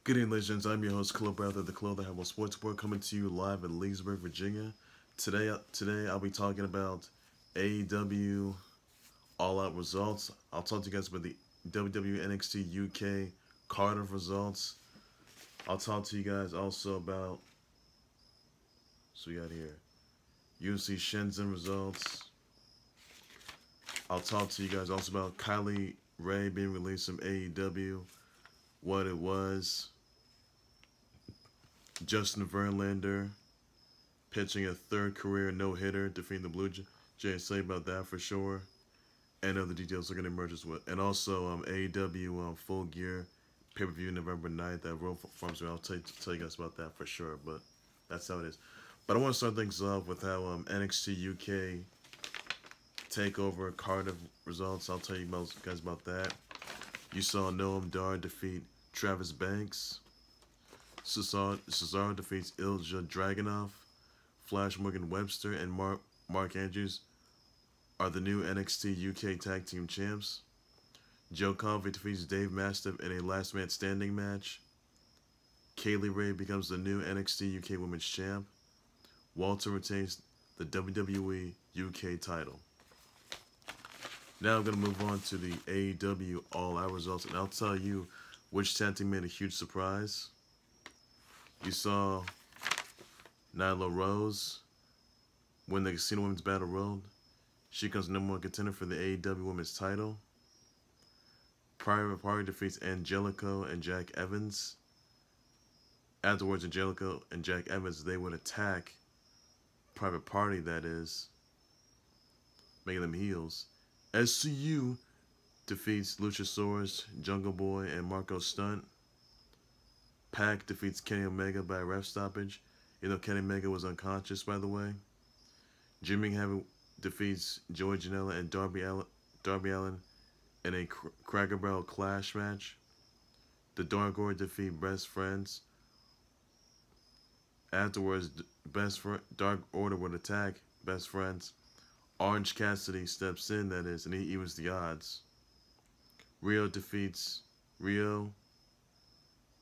Good evening, ladies and gentlemen. I'm your host, Club Brother, the Club that have a sports report coming to you live in Leesburg, Virginia. Today I'll be talking about AEW All Out Results. I'll talk to you guys about the WWE NXT UK Cardiff Results. I'll talk to you guys also about, so we got here, UFC Shenzhen Results. I'll talk to you guys also about Kylie Ray being released from AEW, what it was. Justin Verlander pitching a third career no-hitter, defeating the Blue Jays. Say about that for sure. And other details are going to emerge as well. And also AEW Full Gear pay-per-view November 9th at Royal Farms. I'll tell you guys about that for sure, but that's how it is. But I want to start things off with how NXT UK Takeover Cardiff Results. I'll tell you guys about that. You saw Noam defeat Travis Banks. Cesaro defeats Ilja Dragunov. Flash Morgan Webster and Marq Andrews are the new NXT UK Tag Team champs. Joe Coffey defeats Dave Mastiff in a last man standing match. Kaylee Ray becomes the new NXT UK Women's Champ. Walter retains the WWE UK title. Now I'm going to move on to the AEW All Out Results, and I'll tell you which tag team made a huge surprise. You saw Nyla Rose win the Casino Women's Battle Royal. She becomes #1 contender for the AEW Women's title. Private Party defeats Angelico and Jack Evans. Afterwards, Angelico and Jack Evans, they would attack Private Party, that is, making them heels. SCU defeats Luchasaurus, Jungle Boy, and Marko Stunt. Pac defeats Kenny Omega by a ref stoppage, even though Kenny Omega was unconscious, by the way. Jimmy Havoc defeats Joey Janela and Darby Allin in a Cracker Barrel Clash match. The Dark Order defeat Best Friends. Afterwards, Dark Order would attack Best Friends. Orange Cassidy steps in, that is, and he evens the odds. Rio defeats Rio,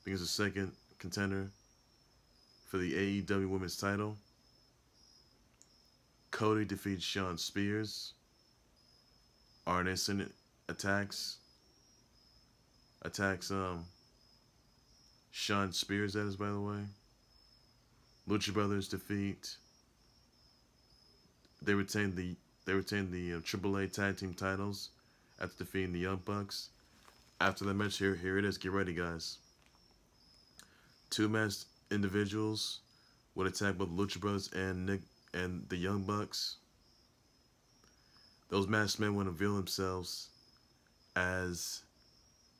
becomes the second contender for the AEW Women's title. Cody defeats Sean Spears. Arneson attacks Sean Spears, that is, by the way. Lucha Brothers defeat. They retain the AAA Tag Team titles after defeating the Young Bucks. After the match, here it is. Get ready, guys. Two masked individuals would attack both Lucha Brothers and the Young Bucks. Those masked men would reveal themselves as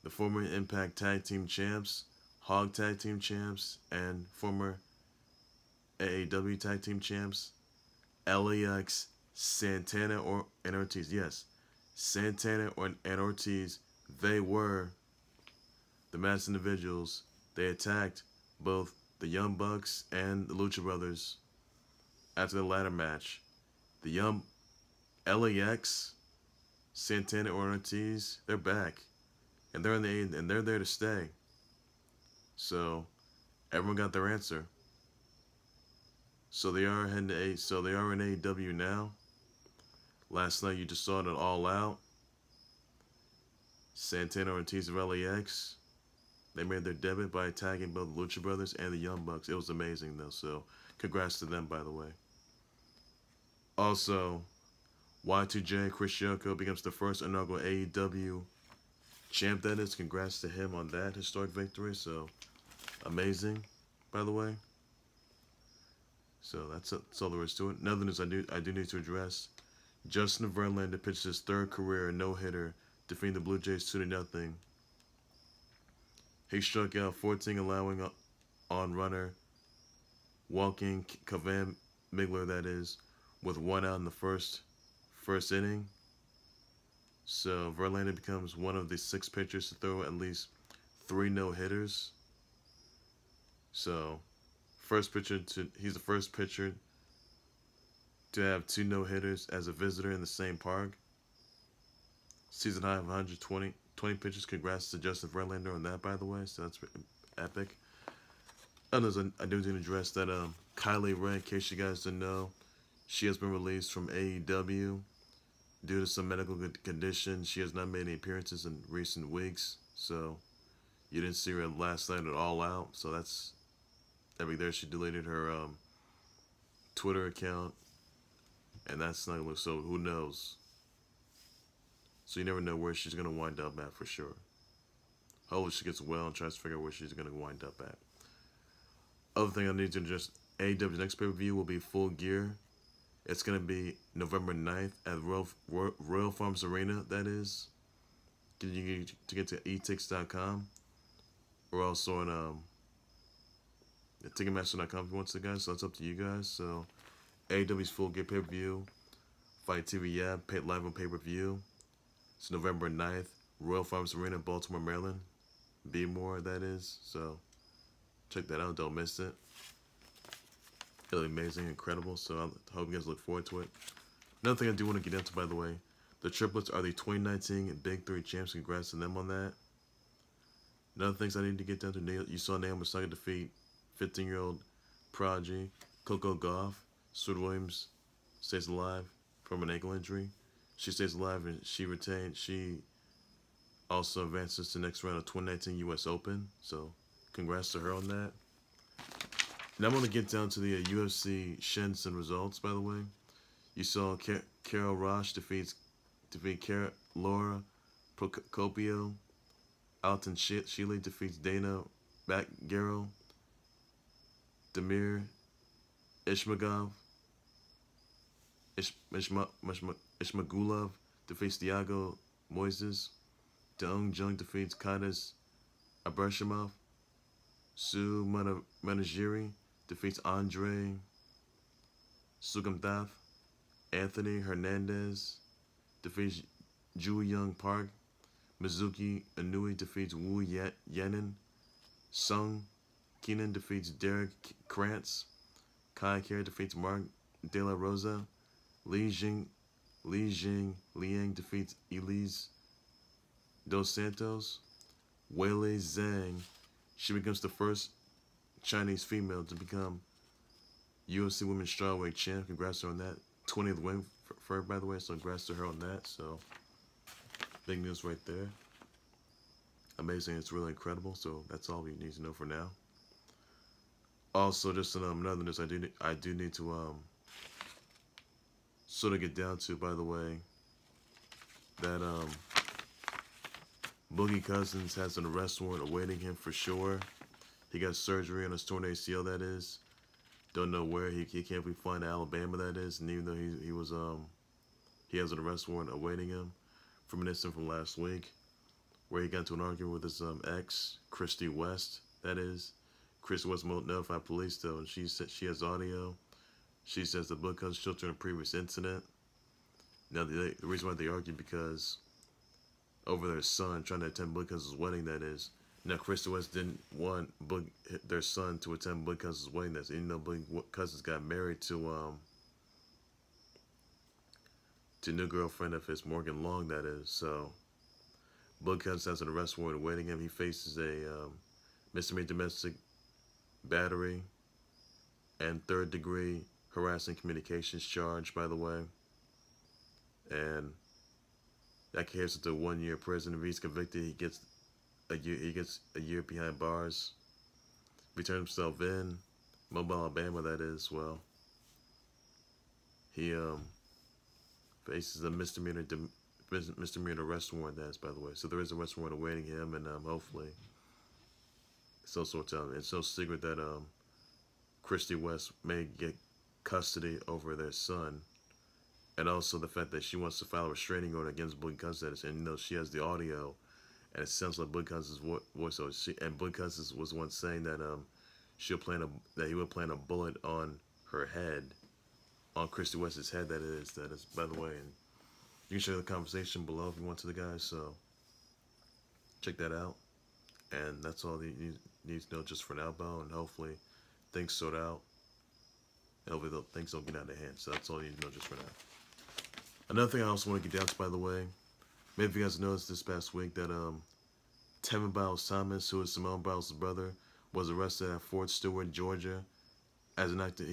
the former Impact Tag Team champs, Hog Tag Team champs, and former AEW Tag Team champs. LAX, Santana and Ortiz. Yes, Santana and Ortiz, they were the masked individuals. They attacked both the Young Bucks and the Lucha Brothers after the ladder match. The Young LAX, Santana and Ortiz, they're back, and they're they're there to stay. So everyone got their answer. So they are in AEW now. Last night you just saw it All Out. Santana Ortiz of LAX, they made their debut by attacking both Lucha Brothers and the Young Bucks. It was amazing though, so congrats to them, by the way. Also, Y2J Chris Jericho becomes the first inaugural AEW champ, that is. Congrats to him on that historic victory. So amazing, by the way. So that's all there is to it. Another news I do need to address. Justin Verlander pitched his third career no-hitter, defeating the Blue Jays 2-0. He struck out 14, allowing on runner walking Kavan Migler, that is, with 1 out in the first inning. So Verlander becomes one of the 6 pitchers to throw at least 3 no-hitters. So he's the first pitcher to have 2 no-hitters as a visitor in the same park. Season high of 120 pitches. Congrats to Justin Verlander on that, by the way. So that's epic. I do need to address that Kylie Ray, in case you guys didn't know, she has been released from AEW due to some medical condition. She has not made any appearances in recent weeks, so you didn't see her last night at All Out. So that's every there. She deleted her Twitter account, and that's not gonna. So who knows? So you never know where she's gonna wind up at for sure. Hopefully she gets well and tries to figure out where she's gonna wind up at. Other thing I need to address, AEW's next pay-per-view will be Full Gear. It's going to be November 9th at Royal Farms Arena, that is. You get to etix.com. We're also on Ticketmaster.com if you want to, guys. So it's up to you guys. So AEW's Full Gear pay-per-view, Fight TV, yeah, live on pay-per-view. It's November 9th, Royal Farms Arena, Baltimore, Maryland. Be more, that is. So check that out. Don't miss it. Really amazing, incredible. So I hope you guys look forward to it. Another thing I do want to get into, by the way, the triplets are the 2019 Big Three champs. Congrats to them on that. Another things I need to get down to, you saw Naomi Osaka defeat 15-year-old prodigy Coco Gauff. Stuart Williams stays alive from an ankle injury. She stays alive and she retained. She also advances to the next round of 2019 U.S. Open. So congrats to her on that. Now I'm going to get down to the UFC Shenzhen results, by the way. You saw Carol Roche defeat Laura Procopio. Alton Shealy defeats Dana Backgaro. Damir Ishmagulov defeats Thiago Moises. Deong Jung defeats Kadis Abrashimov. Su Manajiri defeats Andre Sugamdath. Anthony Hernandez defeats Ju Young Park. Mizuki Inui defeats Wu Yanin. Sung Keenan defeats Derek Krantz. Kai Kerr defeats Mark De La Rosa. Li Liang defeats Elise Dos Santos. Weili Zhang, she becomes the first Chinese female to become UFC Women's Strawweight Champ. Congrats to her on that. 20th win for her, by the way, so congrats to her on that. So, big news right there. Amazing, it's really incredible, so that's all we need to know for now. Also, just another news I do need to sort of get down to, by the way, that Boogie Cousins has an arrest warrant awaiting him for sure. He got surgery on his torn ACL, that is. Don't know where. He can't be found in Alabama, that is. And even though he has an arrest warrant awaiting him from an incident from last week where he got into an argument with his ex, Christy West, that is. Christy West won't notify police, though, and she said she has audio. She says the Boogie Cousins children in a previous incident. Now, the reason why they argue because over their son trying to attend Boogie Cousins' wedding, that is. Now, Christy West didn't want their son to attend Boogie Cousins' wedding. That's, even though Boogie Cousins got married to new girlfriend of his, Morgan Long, that is. So, Boogie Cousins has an arrest warrant awaiting him. He faces a misdemeanor domestic battery and third-degree harassing communications charge, by the way. And that carries it to 1 year prison. If he's convicted, he gets a year behind bars. If he turns himself in, Mobile, Alabama, that is, well, he faces a misdemeanor arrest warrant, that is, by the way. So there is a arrest warrant awaiting him, and hopefully, it's no secret that Christy West may get custody over their son. And also the fact that she wants to file a restraining order against Boogie Cousins, and she has the audio, and it sounds like Boogie Cousins' voice. So Boogie Cousins was once saying that that he would plant a bullet on her head, on Christy West's head. That is, by the way. And you can share the conversation below if you want to, the guys. So check that out. And that's all you need to know just for now, Bo. And hopefully things sort out. And hopefully things don't get out of hand. So that's all you need to know just for now. Another thing I also want to get down to, by the way, maybe you guys noticed this past week that Tevin Biles Thomas, who is Simone Biles' brother, was arrested at Fort Stewart, Georgia. He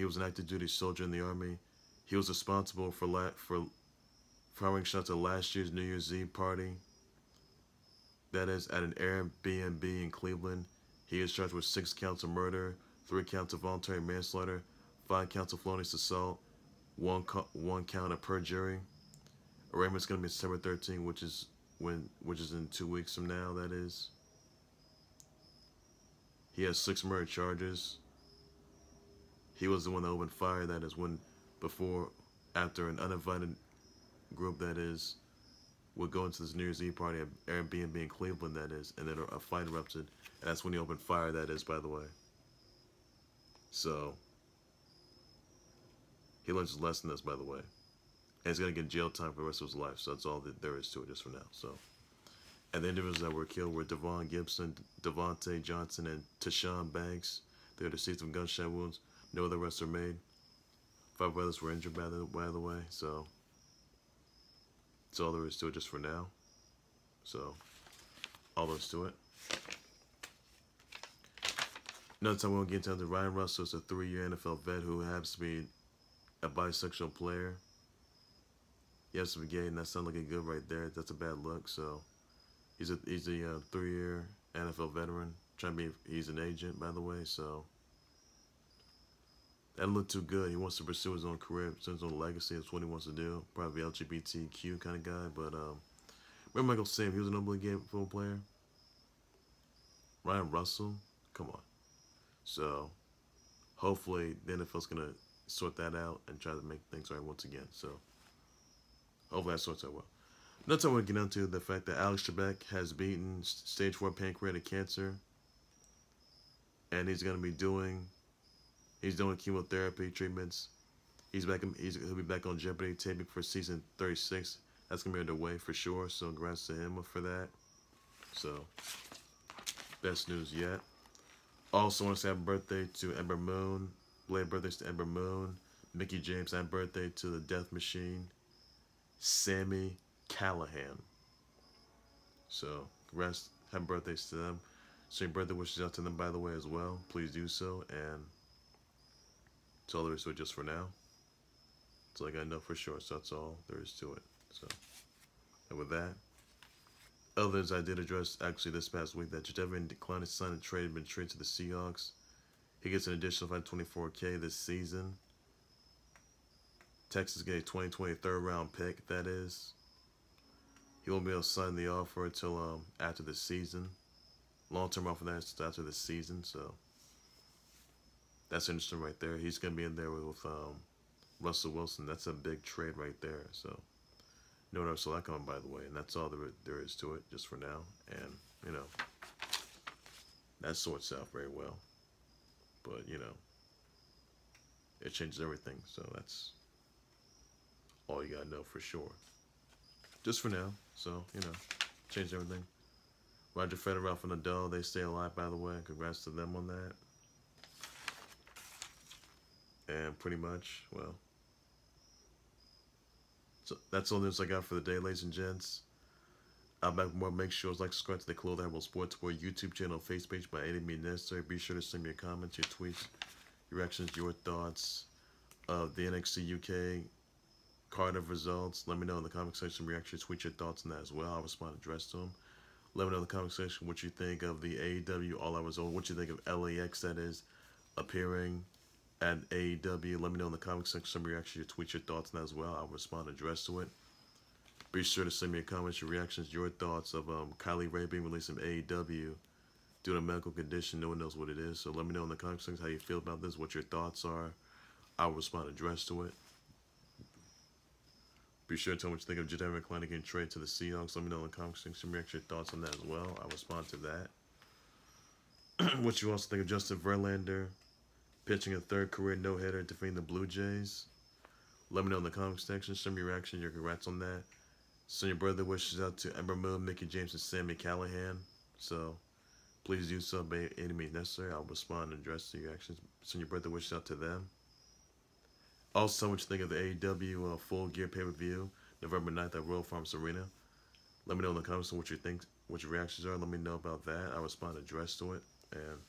was an active duty soldier in the Army. He was responsible for firing shots at last year's New Year's Eve party. That is at an Airbnb in Cleveland. He is charged with 6 counts of murder, 3 counts of voluntary manslaughter, 5 counts of felonious assault, 1 count of perjury. Arraignment's going to be September 13th, which is in 2 weeks from now. That is. He has 6 murder charges. He was the one that opened fire. That is after an uninvited group that is would go into this New Year's Eve party at Airbnb in Cleveland. That is, and then a fight erupted. And that's when he opened fire. That is, by the way. So he learns his lesson. This, by the way. And he's going to get jail time for the rest of his life. So that's all that there is to it just for now. So, and the individuals that were killed were Devon Gibson, Devontae Johnson, and Tashawn Banks. They were deceased from gunshot wounds. No other arrests were made. 5 others were injured, by the way. So that's all there is to it just for now. So, all there is to it. Another time we won't get into Ryan Russell is a 3-year NFL vet who happens to be a bisexual player. He has to be gay, and that's not looking good right there. That's a bad look. So he's a 3-year NFL veteran. He's an agent, by the way. So that didn't look too good. He wants to pursue his own career, his own legacy. That's what he wants to do. Probably LGBTQ kind of guy. But remember Michael Sam? He was an openly gay football player. Ryan Russell, come on. So hopefully the NFL's gonna sort that out and try to make things right once again. So hopefully that sorts out well. Another time we're going to get into the fact that Alex Trebek has beaten stage 4 pancreatic cancer, and he's going to be doing chemotherapy treatments. He'll be back on Jeopardy taping for season 36. That's going to be underway for sure. So congrats to him for that. So best news yet. Also want to say happy birthday to Ember Moon. Belated birthdays to Ember Moon, Mickey James. Happy birthday to the Death Machine, Sammy Callahan. So congrats, happy birthdays to them. So your birthday wishes out to them, by the way, as well. Please do so. And that's all there is to it just for now. That's all I got to know for sure. So that's all there is to it. So, and with that, others I did address actually this past week that Jadavian declined his sign and trade had been traded to the Seahawks. He gets an additional $524K this season. Texas get a 2020 third-round pick, that is. He won't be able to sign the offer until after the season. Long-term offer that's after the season, so that's interesting right there. He's going to be in there with Russell Wilson. That's a big trade right there, so no one else saw that coming, by the way, and that's all there is to it just for now. And, you know, that sorts out very well. But, you know, it changes everything, so that's all you gotta know for sure. Just for now, so, you know, changed everything. Roger Federer, Rafa Nadal, they stay alive, by the way. Congrats to them on that. And pretty much, well, so that's all the news I got for the day, ladies and gents. I'll back with more. Make sure to like, subscribe to the Clothing Harbor Sports Boy YouTube channel, Facebook page by any means necessary. Be sure to send me your comments, your tweets, your reactions, your thoughts of the NXT UK Cardiff Results. Let me know in the comment section, reaction, tweet your thoughts on that as well. I'll respond and address to them. Let me know in the comment section what you think of the AEW All Out Results, what you think of LAX, that is, appearing at AEW. Let me know in the comment section some reaction, your tweet your thoughts on that as well. I'll respond and address to it. Be sure to send me your comments, your reactions, your thoughts of Kylie Ray being released from AEW due to a medical condition. No one knows what it is. So let me know in the comment section how you feel about this, what your thoughts are. I'll respond and address to it. Be sure to tell me what you think of Jadavian Clowney getting traded to the Seahawks. Let me know in the comment section some reaction, your thoughts on that as well. I'll respond to that. What you also think of Justin Verlander pitching a third career no-hitter defeating the Blue Jays. Let me know in the comment section some reaction, your congrats on that. Send your birthday wishes out to Ember Moon, Mickey James, and Sammy Callahan. So please do so by any means necessary. I'll respond and address your actions. Send your birthday wishes out to them. Also, what you think of the AEW Full Gear pay-per-view, November 9th at Royal Farms Arena. Let me know in the comments what you think what your reactions are. Let me know about that. I'll respond addressed to it. And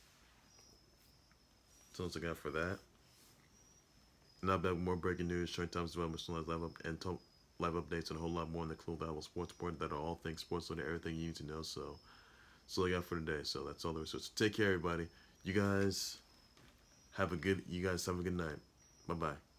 so that's what I got for that. Now back with more breaking news, short times development, live updates, and a whole lot more on the Clue Bible Sports Report that are all things sports related, everything you need to know. So that's all I got for today. So that's all there is. So take care, everybody. You guys have a good night. Bye bye.